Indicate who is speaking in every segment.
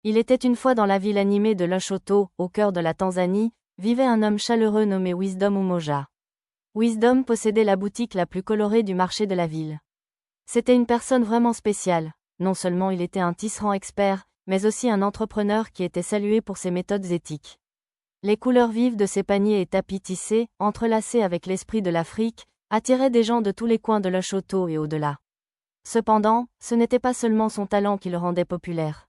Speaker 1: Il était une fois dans la ville animée de Lushoto, au cœur de la Tanzanie, vivait un homme chaleureux nommé Wisdom Umoja. Wisdom possédait la boutique la plus colorée du marché de la ville. C'était une personne vraiment spéciale. Non seulement il était un tisserand expert, mais aussi un entrepreneur qui était salué pour ses méthodes éthiques. Les couleurs vives de ses paniers et tapis tissés, entrelacés avec l'esprit de l'Afrique, attiraient des gens de tous les coins de Lushoto et au-delà. Cependant, ce n'était pas seulement son talent qui le rendait populaire.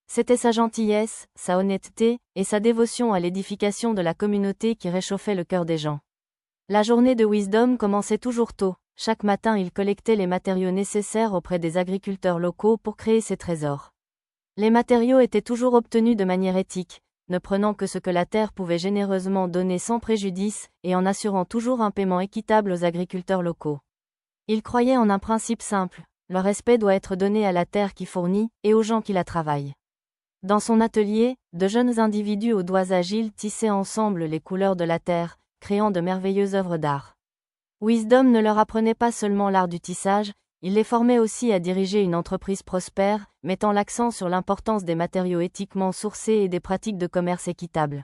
Speaker 1: C'était sa gentillesse, sa honnêteté, et sa dévotion à l'édification de la communauté qui réchauffait le cœur des gens. La journée de Wisdom commençait toujours tôt. Chaque matin il collectait les matériaux nécessaires auprès des agriculteurs locaux pour créer ses trésors. Les matériaux étaient toujours obtenus de manière éthique, ne prenant que ce que la terre pouvait généreusement donner sans préjudice, et en assurant toujours un paiement équitable aux agriculteurs locaux. Il croyait en un principe simple, le respect doit être donné à la terre qui fournit, et aux gens qui la travaillent. Dans son atelier, de jeunes individus aux doigts agiles tissaient ensemble les couleurs de la terre, créant de merveilleuses œuvres d'art. Wisdom ne leur apprenait pas seulement l'art du tissage, il les formait aussi à diriger une entreprise prospère, mettant l'accent sur l'importance des matériaux éthiquement sourcés et des pratiques de commerce équitables.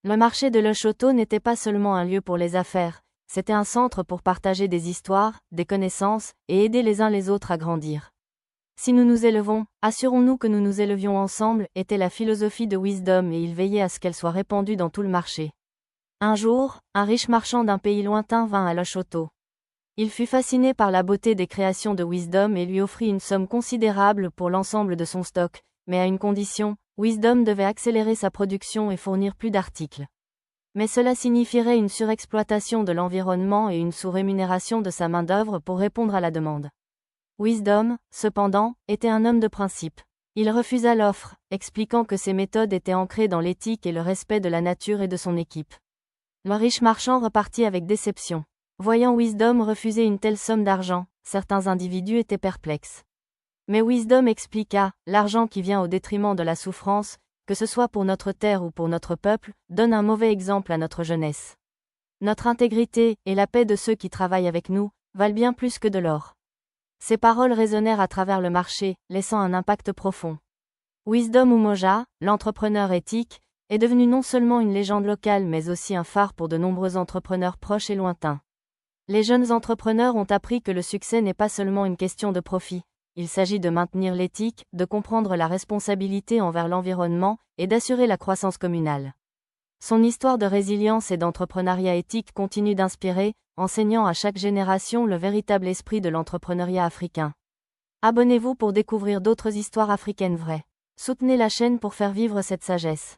Speaker 1: Le marché de Lushoto n'était pas seulement un lieu pour les affaires, c'était un centre pour partager des histoires, des connaissances, et aider les uns les autres à grandir. Si nous nous élevons, assurons-nous que nous nous élevions ensemble, était la philosophie de Wisdom et il veillait à ce qu'elle soit répandue dans tout le marché. Un jour, un riche marchand d'un pays lointain vint à Lushoto. Il fut fasciné par la beauté des créations de Wisdom et lui offrit une somme considérable pour l'ensemble de son stock, mais à une condition, Wisdom devait accélérer sa production et fournir plus d'articles. Mais cela signifierait une surexploitation de l'environnement et une sous-rémunération de sa main-d'œuvre pour répondre à la demande. Wisdom, cependant, était un homme de principe. Il refusa l'offre, expliquant que ses méthodes étaient ancrées dans l'éthique et le respect de la nature et de son équipe. Le riche marchand repartit avec déception. Voyant Wisdom refuser une telle somme d'argent, certains individus étaient perplexes. Mais Wisdom expliqua, l'argent qui vient au détriment de la souffrance, que ce soit pour notre terre ou pour notre peuple, donne un mauvais exemple à notre jeunesse. Notre intégrité, et la paix de ceux qui travaillent avec nous, valent bien plus que de l'or. Ces paroles résonnèrent à travers le marché, laissant un impact profond. Wisdom Umoja, l'entrepreneur éthique, est devenu non seulement une légende locale mais aussi un phare pour de nombreux entrepreneurs proches et lointains. Les jeunes entrepreneurs ont appris que le succès n'est pas seulement une question de profit, il s'agit de maintenir l'éthique, de comprendre la responsabilité envers l'environnement, et d'assurer la croissance communale. Son histoire de résilience et d'entrepreneuriat éthique continue d'inspirer, enseignant à chaque génération le véritable esprit de l'entrepreneuriat africain. Abonnez-vous pour découvrir d'autres histoires africaines vraies. Soutenez la chaîne pour faire vivre cette sagesse.